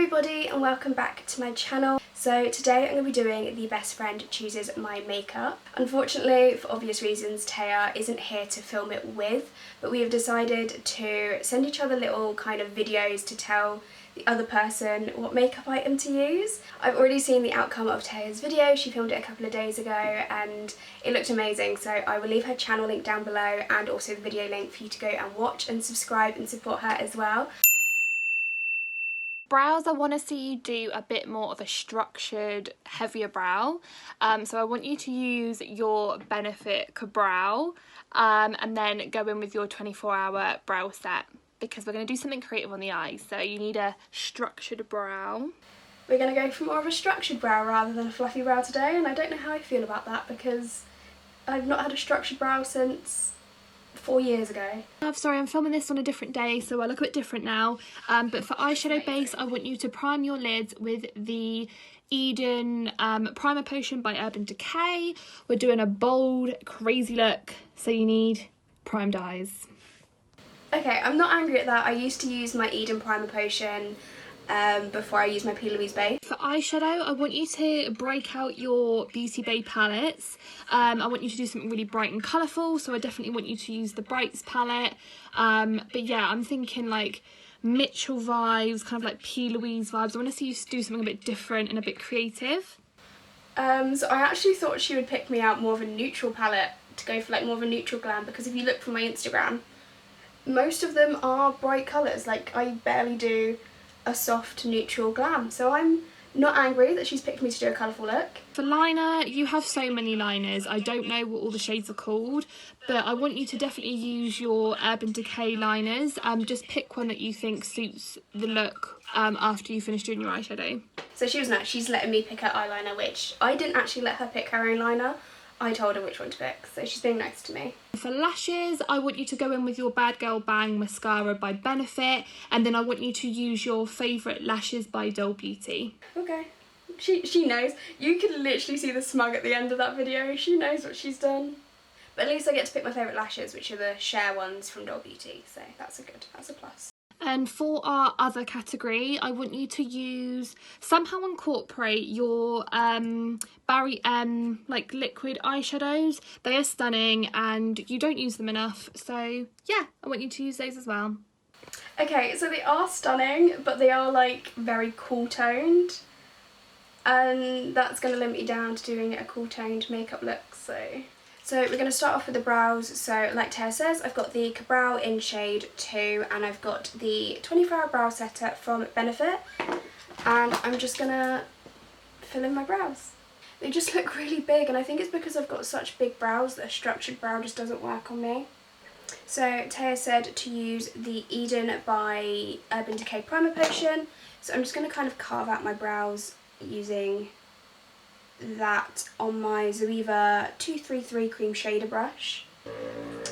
everybody and welcome back to my channel. So today I'm going to be doing the best friend chooses my makeup. Unfortunately, for obvious reasons, Taya isn't here to film it with, but we have decided to send each other little kind of videos to tell the other person what makeup item to use. I've already seen the outcome of Taya's video. She filmed it a couple of days ago and it looked amazing, so I will leave her channel link down below and also the video link for you to go and watch and subscribe and support her as well. Brows, I want to see you do a bit more of a structured, heavier brow. So I want you to use your Benefit Brow and then go in with your 24-hour brow set, because we're going to do something creative on the eyes, so you need a structured brow. We're going to go for more of a structured brow rather than a fluffy brow today, and I don't know how I feel about that because I've not had a structured brow since 4 years ago. Sorry, I'm filming this on a different day, so I look a bit different now. But for eyeshadow base, I want you to prime your lids with the Eden Primer Potion by Urban Decay. We're doing a bold, crazy look, so you need primed eyes. Okay, I'm not angry at that. I used to use my Eden Primer Potion before I used my Beautybay. For eyeshadow, I want you to break out your Beautybay palettes. I want you to do something really bright and colourful, so I definitely want you to use the Brights palette. But yeah, I'm thinking like Mitchell vibes, kind of like P. Louise vibes. I want to see you do something a bit different and a bit creative. So I actually thought she would pick me out more of a neutral palette to go for like more of a neutral glam, because if you look from my Instagram, most of them are bright colours. Like I barely do a soft neutral glam, so I'm not angry that she's picked me to do a colourful look. For liner, you have so many liners. I don't know what all the shades are called, but I want you to definitely use your Urban Decay liners. Just pick one that you think suits the look after you finish doing your eyeshadow. So she was nice. She's letting me pick her eyeliner, which I didn't actually let her pick her own liner. I told her which one to pick, so she's being nice to me. For lashes, I want you to go in with your Bad Girl Bang mascara by Benefit, and then I want you to use your favourite lashes by Doll Beauty. Okay. She knows. You can literally see the smug at the end of that video. She knows what she's done. But at least I get to pick my favourite lashes, which are the Share ones from Doll Beauty, so that's a plus. And for our other category, I want you to somehow incorporate your Barry M like liquid eyeshadows. They are stunning and you don't use them enough, so yeah, I want you to use those as well. Okay, so they are stunning, but they are like very cool toned, and that's going to limit you down to doing a cool toned makeup look. So we're going to start off with the brows. So like Taya says, I've got the Ka-Brow in shade 2 and I've got the 24-hour brow setter from Benefit, and I'm just going to fill in my brows. They just look really big, and I think it's because I've got such big brows that a structured brow just doesn't work on me. So Taya said to use the Eden by Urban Decay Primer Potion, so I'm just going to kind of carve out my brows using that on my Zoeva 233 cream shader brush.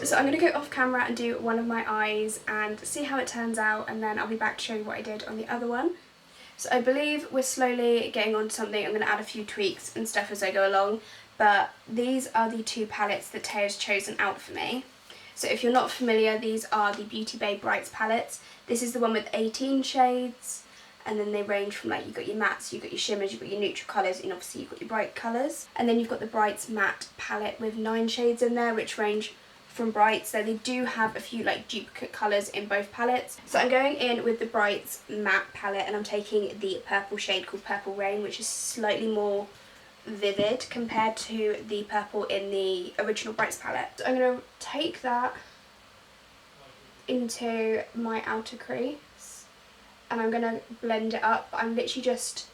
So I'm going to go off camera and do one of my eyes and see how it turns out, and then I'll be back to show you what I did on the other one. So I believe we're slowly getting on to something. I'm going to add a few tweaks and stuff as I go along, but these are the two palettes that Taya's chosen out for me. So if you're not familiar, these are the Beautybay Brights palettes. This is the one with 18 shades. And then they range from, like, you've got your mattes, you've got your shimmers, you've got your neutral colours, and obviously you've got your bright colours. And then you've got the Brights matte palette with 9 shades in there, which range from bright. So they do have a few like duplicate colours in both palettes. So I'm going in with the Brights matte palette, and I'm taking the purple shade called Purple Rain, which is slightly more vivid compared to the purple in the original Brights palette. So I'm going to take that into my outer crease, and I'm going to blend it up. I'm literally just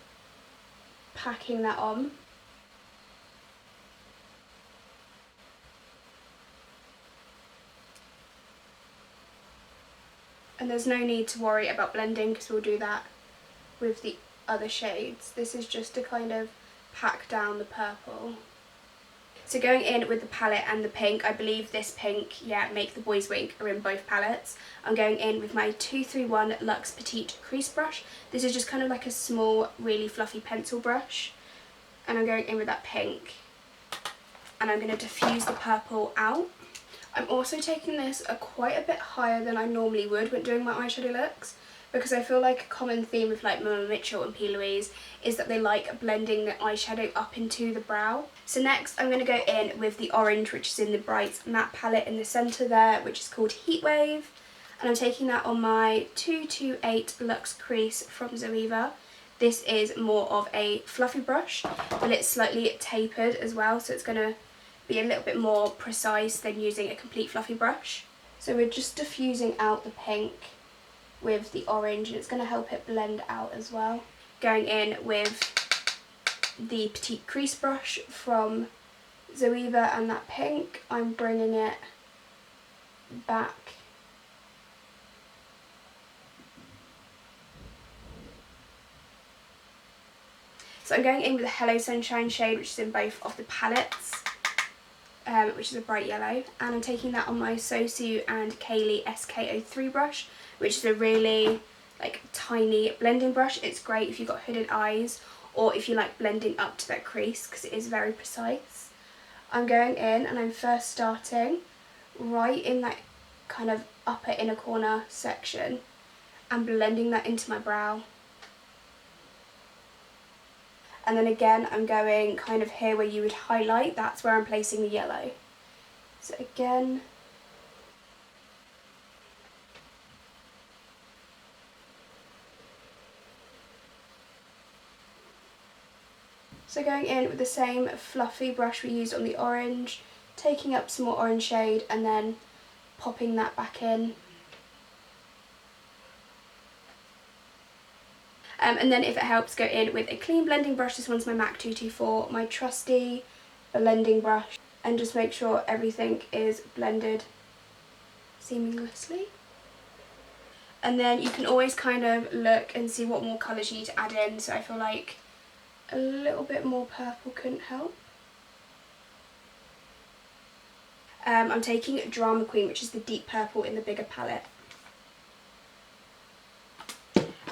packing that on. And there's no need to worry about blending because we'll do that with the other shades. This is just to kind of pack down the purple. So going in with the palette and the pink, I believe this pink, yeah, Make the Boys Wink, are in both palettes. I'm going in with my 231 Luxe Petite Crease Brush. This is just kind of like a small, really fluffy pencil brush. And I'm going in with that pink. And I'm going to diffuse the purple out. I'm also taking this quite a bit higher than I normally would when doing my eyeshadow looks, because I feel like a common theme with like Mama Mitchell and P. Louise is that they like blending the eyeshadow up into the brow. So next I'm going to go in with the orange, which is in the Bright Matte palette in the centre there, which is called Heatwave. And I'm taking that on my 228 Luxe Crease from Zoeva. This is more of a fluffy brush, but it's slightly tapered as well, so it's going to be a little bit more precise than using a complete fluffy brush. So we're just diffusing out the pink with the orange, and it's going to help it blend out as well. Going in with the Petite Crease brush from Zoeva and that pink, I'm bringing it back so I'm going in with the Hello Sunshine shade, which is in both of the palettes, which is a bright yellow, and I'm taking that on my Sosu and Kaylee SK03 brush, which is a really like tiny blending brush. It's great if you've got hooded eyes or if you like blending up to that crease, because it is very precise. I'm going in and I'm first starting right in that kind of upper inner corner section and blending that into my brow. And then again I'm going kind of here where you would highlight, that's where I'm placing the yellow. So again, going in with the same fluffy brush we used on the orange, taking up some more orange shade and then popping that back in. And then if it helps, go in with a clean blending brush. This one's my MAC 224, my trusty blending brush, and just make sure everything is blended seamlessly. And then you can always kind of look and see what more colours you need to add in, so I feel like a little bit more purple couldn't help. I'm taking Drama Queen, which is the deep purple in the bigger palette.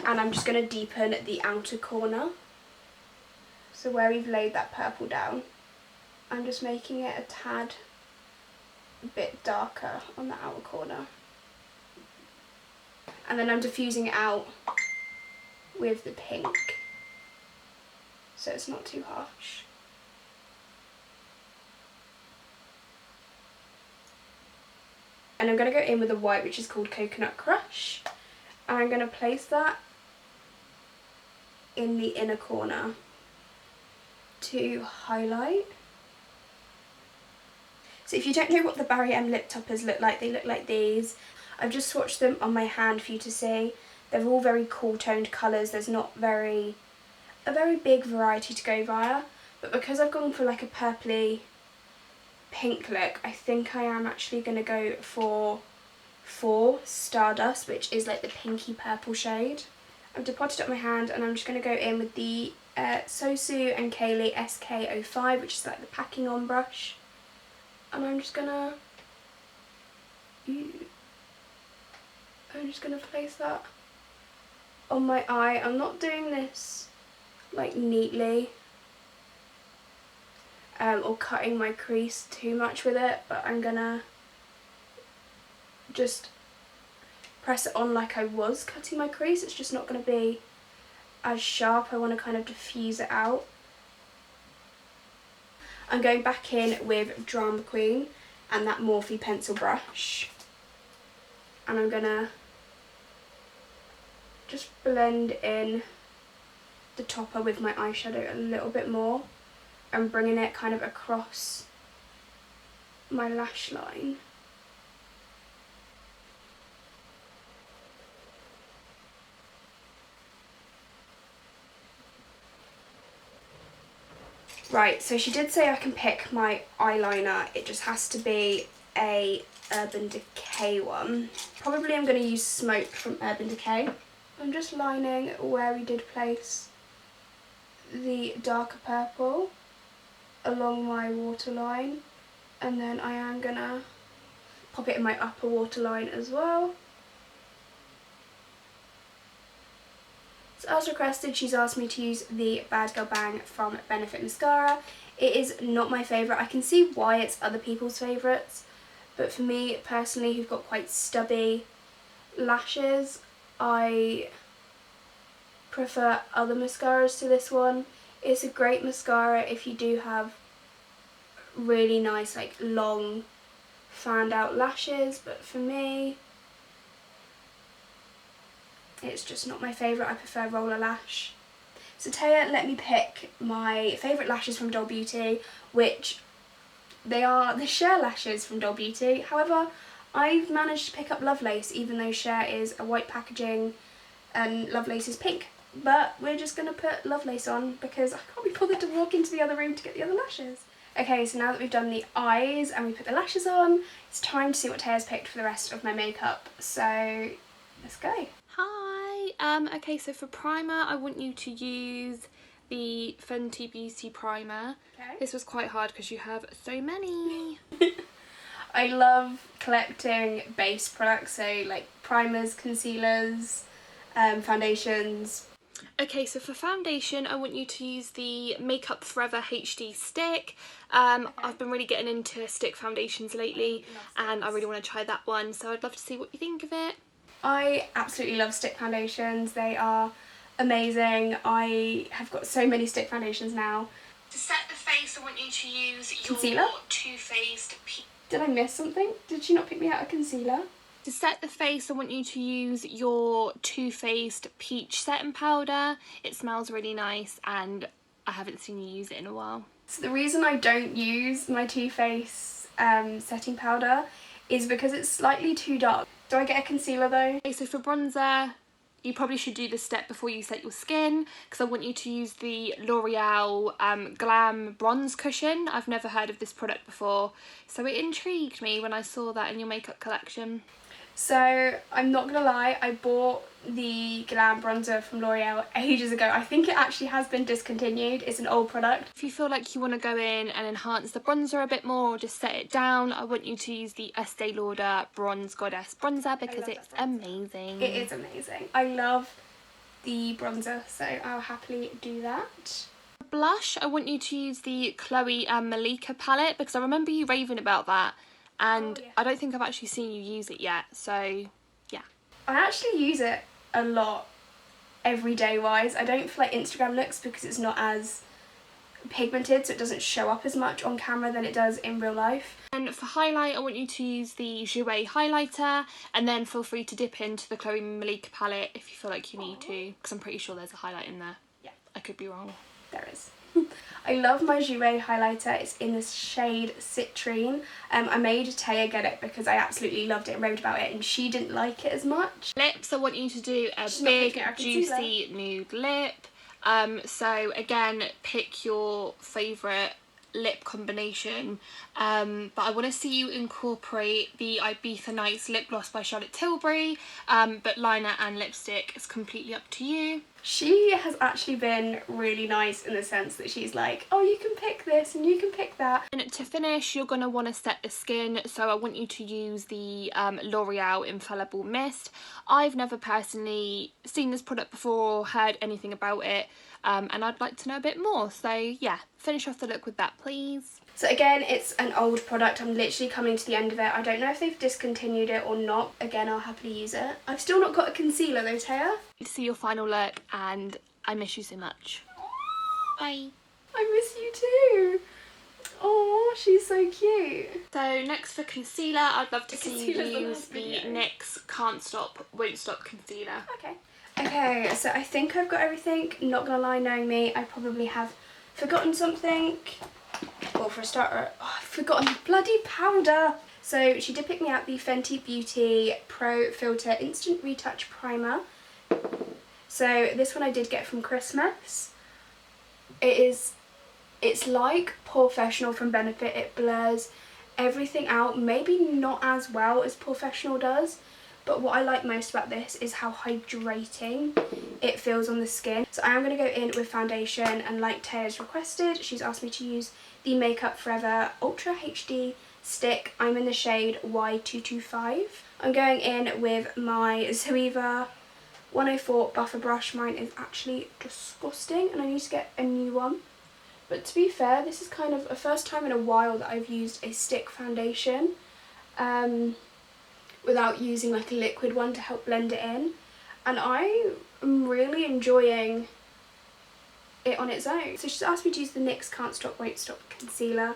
And I'm just going to deepen the outer corner. So where we've laid that purple down, I'm just making it a tad bit darker on the outer corner. And then I'm diffusing it out with the pink, so it's not too harsh. And I'm going to go in with the white, which is called Coconut Crush. And I'm going to place that in the inner corner to highlight. So if you don't know what the Barry M lip toppers look like, they look like these. I've just swatched them on my hand for you to see. They're all very cool toned colours. There's not a very big variety to go via, but because I've gone for like a purpley pink look, I think I am actually going to go for Stardust, which is like the pinky purple shade. I've depotted up my hand and I'm just going to go in with the Sosu and Kaylee SK05, which is like the packing on brush, and I'm just gonna place that on my eye. I'm not doing this like neatly or cutting my crease too much with it, but I'm gonna just press it on like I was cutting my crease. It's just not going to be as sharp. I want to kind of diffuse it out. I'm going back in with Drama Queen and that Morphe pencil brush, and I'm going to just blend in the topper with my eyeshadow a little bit more and bringing it kind of across my lash line. Right, so she did say I can pick my eyeliner. It just has to be a Urban Decay one. Probably I'm going to use Smoke from Urban Decay. I'm just lining where we did place the darker purple along my waterline, and then I am going to pop it in my upper waterline as well. So as requested, she's asked me to use the Bad Girl Bang from Benefit Mascara. It is not my favourite. I can see why it's other people's favourites, but for me personally, who've got quite stubby lashes, I prefer other mascaras to this one. It's a great mascara if you do have really nice, like, long fanned out lashes, but for me it's just not my favourite. I prefer roller lash. So Taya let me pick my favourite lashes from Doll Beauty, which they are the Share lashes from Doll Beauty. However, I've managed to pick up Lovelace, even though Share is a white packaging and Lovelace is pink. But we're just going to put Lovelace on because I can't be bothered to walk into the other room to get the other lashes. Okay, so now that we've done the eyes and we put the lashes on, it's time to see what Taya's picked for the rest of my makeup. So let's go. Hi. Okay, so for primer, I want you to use the Fenty Beauty primer. Okay. This was quite hard because you have so many. I love collecting base products, so like primers, concealers, foundations. Okay, so for foundation, I want you to use the Makeup Forever HD stick. I've been really getting into stick foundations lately, and I really want to try that one, so I'd love to see what you think of it. I absolutely love stick foundations. They are amazing. I have got so many stick foundations now. To set the face, I want you to use Concealer? your Too Faced. Did I miss something? Did she not pick me out a concealer? To set the face, I want you to use your Too Faced Peach Setting Powder. It smells really nice and I haven't seen you use it in a while. So the reason I don't use my Too Faced setting powder is because it's slightly too dark. Do I get a concealer though? Okay, so for bronzer, you probably should do this step before you set your skin, because I want you to use the L'Oreal Glam Bronze Cushion. I've never heard of this product before, so it intrigued me when I saw that in your makeup collection. So I'm not gonna lie, I bought the Glam bronzer from L'Oreal ages ago. I think it actually has been discontinued. It's an old product. If you feel like you want to go in and enhance the bronzer a bit more or just set it down, I want you to use the Estee Lauder Bronze Goddess bronzer because it's amazing. It is amazing. I love the bronzer, so I'll happily do that. Blush, I want you to use the Chloe and Malika palette because I remember you raving about that, and I don't think I've actually seen you use it yet, so yeah. I actually use it a lot everyday wise. I don't for like Instagram looks because it's not as pigmented, so it doesn't show up as much on camera than it does in real life. And for highlight, I want you to use the Jouer highlighter, and then feel free to dip into the Chloe Malika palette if you feel like you need to, because I'm pretty sure there's a highlight in there. Yeah. I could be wrong. There is. I love my Jouer highlighter. It's in this shade Citrine. I made Taya get it because I absolutely loved it and raved about it, and she didn't like it as much. Lips, I want you to do a big, juicy nude lip. So again, pick your favourite lip combination, but I want to see you incorporate the Ibiza Nights lip gloss by Charlotte Tilbury, but liner and lipstick is completely up to you. She has actually been really nice in the sense that she's like, oh, you can pick this and you can pick that. And to finish, you're going to want to set the skin, so I want you to use the L'Oreal Infallible Mist. I've never personally seen this product before or heard anything about it, and I'd like to know a bit more, so yeah, finish off the look with that please. So again, it's an old product. I'm literally coming to the end of it. I don't know if they've discontinued it or not. Again, I'll happily use it. I've still not got a concealer though, Taya. To see your final look, and I miss you so much. Bye. I miss you too. Oh, she's so cute. So next for concealer, I'd love to see you use the NYX Can't Stop, Won't Stop concealer. Okay. Okay, so I think I've got everything. Not gonna lie, knowing me, I probably have forgotten something. Well, for a starter, I've forgotten the bloody powder. So she did pick me out the Fenty Beauty Pro Filter Instant Retouch Primer. So this one I did get from Christmas. It's like Professional from Benefit. It blurs everything out, maybe not as well as Professional does, but what I like most about this is how hydrating it feels on the skin. So I am going to go in with foundation, and like Taya's requested, she's asked me to use the Makeup Forever Ultra HD stick. I'm in the shade Y225. I'm going in with my Zoeva 104 buffer brush. Mine is actually disgusting and I need to get a new one. But to be fair, this is kind of a first time in a while that I've used a stick foundation without using like a liquid one to help blend it in. and I am really enjoying it on its own. So she's asked me to use the NYX Can't Stop Won't Stop concealer.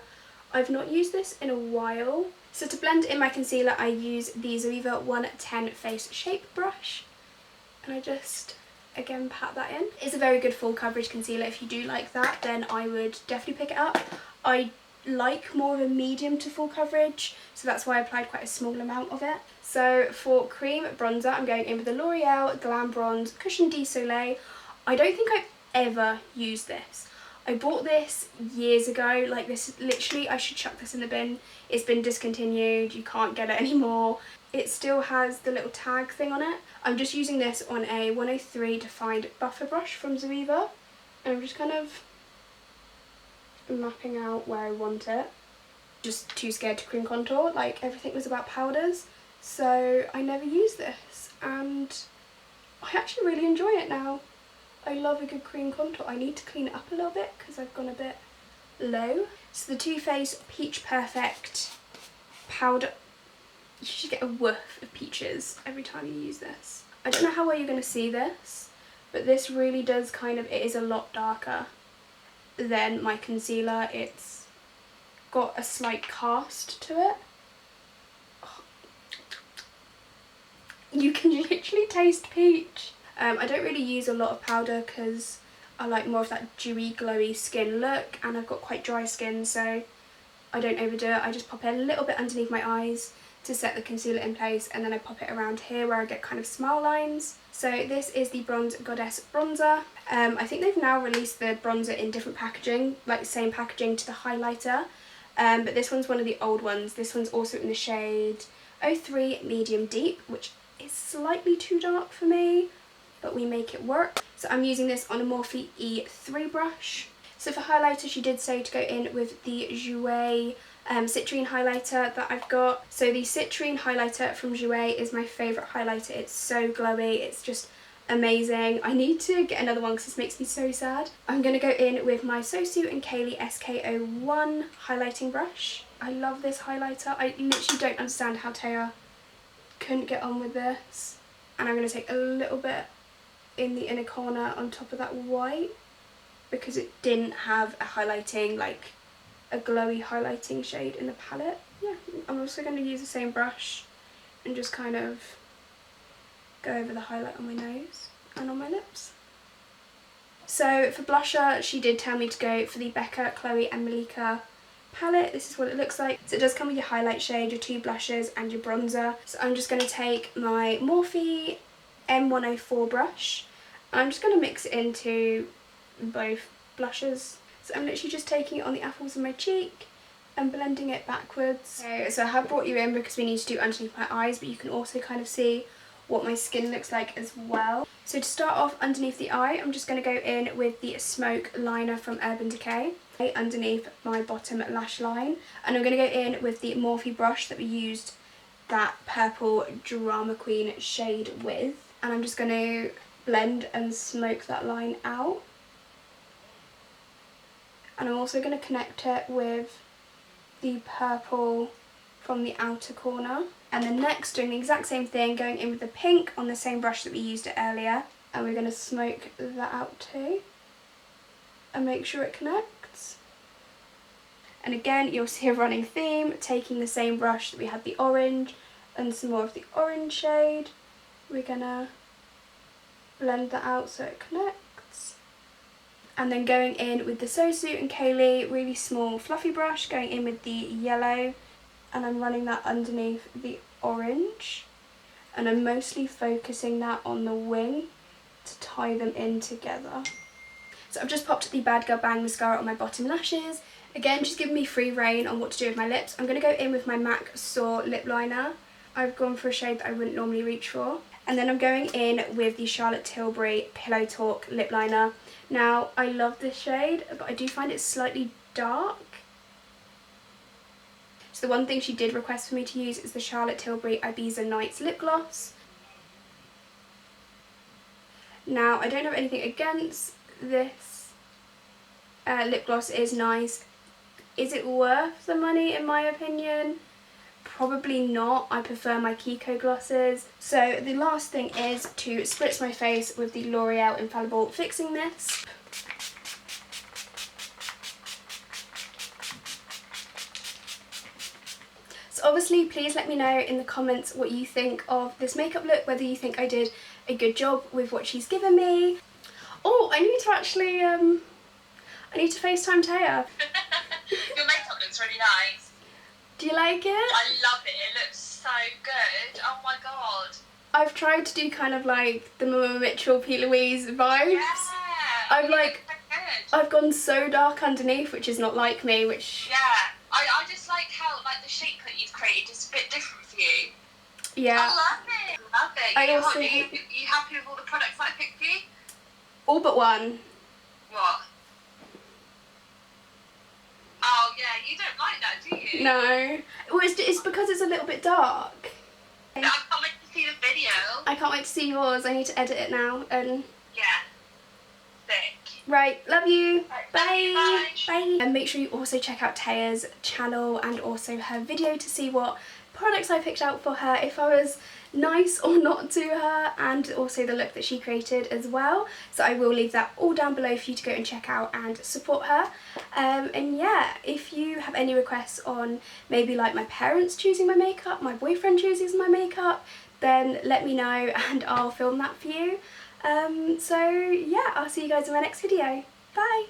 I've not used this in a while. So to blend in my concealer, I use the Zoeva 110 Face Shape Brush, and I just again pat that in. It's a very good full coverage concealer. If you do like that, then I would definitely pick it up. I like more of a medium to full coverage, so that's why I applied quite a small amount of it. So for cream bronzer, I'm going in with the L'Oreal Glam Bronze Cushion de Soleil. I don't think I've ever used this. I bought this years ago, like this, literally I should chuck this in the bin. It's been discontinued, you can't get it anymore. It still has the little tag thing on it. I'm just using this on a 103 Defined Buffer Brush from Zoeva, and I'm just kind of mapping out where I want it. Just too scared to cream contour, like everything was about powders, so I never used this, and I actually really enjoy it now. I love a good cream contour. I need to clean it up a little bit because I've gone a bit low. So the Too Faced Peach Perfect powder, you should get a whiff of peaches every time you use this. I don't know how well you're going to see this, but this really does kind of, it is a lot darker than my concealer. It's got a slight cast to it. Oh. You can literally taste peach. I don't really use a lot of powder because I like more of that dewy, glowy skin look, and I've got quite dry skin, so I don't overdo it. I just pop it a little bit underneath my eyes to set the concealer in place, and then I pop it around here where I get kind of smile lines. So this is the Bronze Goddess bronzer. I think they've now released the bronzer in different packaging, like the same packaging to the highlighter, but this one's one of the old ones. This one's also in the shade 03 Medium Deep, which is slightly too dark for me, but we make it work. So I'm using this on a Morphe E3 brush. So for highlighter, she did say to go in with the Jouer Citrine highlighter that I've got. So the Citrine highlighter from Jouer is my favourite highlighter. It's so glowy, it's just amazing. I need to get another one because this makes me so sad. I'm going to go in with my Sosu and Kaylee SK01 highlighting brush. I love this highlighter. I literally don't understand how Taya couldn't get on with this. And I'm going to take a little bit in the inner corner on top of that white because it didn't have a highlighting, like a glowy highlighting shade in the palette. Yeah, I'm also going to use the same brush and just kind of go over the highlight on my nose and on my lips. So for blusher, she did tell me to go for the Becca, Chloe and Malika palette. This is what it looks like. So it does come with your highlight shade, your two blushes and your bronzer. So I'm just going to take my Morphe M104 brush. I'm just going to mix it into both blushes. So I'm literally just taking it on the apples of my cheek and blending it backwards. So I have brought you in because we need to do underneath my eyes, but you can also kind of see what my skin looks like as well. So to start off underneath the eye, I'm just going to go in with the Smoke Liner from Urban Decay underneath my bottom lash line, and I'm going to go in with the Morphe brush that we used that purple Drama Queen shade with, and I'm just going to blend and smoke that line out. And I'm also going to connect it with the purple from the outer corner. And then next, doing the exact same thing, going in with the pink on the same brush that we used it earlier, and we're going to smoke that out too and make sure it connects. And again, you'll see a running theme, taking the same brush that we had the orange and some more of the orange shade. We're going to blend that out so it connects. And then going in with the Sosu and Kaylee, really small fluffy brush, going in with the yellow, and I'm running that underneath the orange, and I'm mostly focusing that on the wing to tie them in together. So I've just popped the Bad Girl Bang mascara on my bottom lashes. Again, just giving me free rein on what to do with my lips. I'm going to go in with my MAC Soar lip liner. I've gone for a shade that I wouldn't normally reach for. And then I'm going in with the Charlotte Tilbury Pillow Talk lip liner. Now, I love this shade, but I do find it slightly dark. So the one thing she did request for me to use is the Charlotte Tilbury Ibiza Nights lip gloss. Now, I don't have anything against this lip gloss. It is nice. Is it worth the money in my opinion? probably not. I prefer my Kiko glosses. So the last thing is to spritz my face with the L'Oreal Infallible Fixing Mist. So obviously please let me know in the comments what you think of this makeup look, whether you think I did a good job with what she's given me. Oh, I need to actually, I need to FaceTime Taya. Your makeup looks really nice. Do you like it? I love it. It looks so good. Oh my god. I've tried to do kind of like the Mama Mitchell, P. Louise vibes. Yeah. I've like, so good. I've gone so dark underneath, which is not like me, which... Yeah. I just like how like the shape that you've created is a bit different for you. Yeah. I love it. Love it. I also you happy with all the products I picked for you? All but one. What? Oh yeah, you don't like that, do you? No. Well, it's because it's a little bit dark. I can't wait to see the video. I can't wait to see yours. I need to edit it now. And Yeah. Sick. right, love you. Right, Bye. bye. Bye. And make sure you also check out Taya's channel and also her video to see what products I picked out for her, if I was nice or not to her, and also the look that she created as well. So I will leave that all down below for you to go and check out and support her. And yeah, if you have any requests on maybe like my parents choosing my makeup, my boyfriend choosing my makeup, then let me know and I'll film that for you. So yeah, I'll see you guys in my next video. Bye!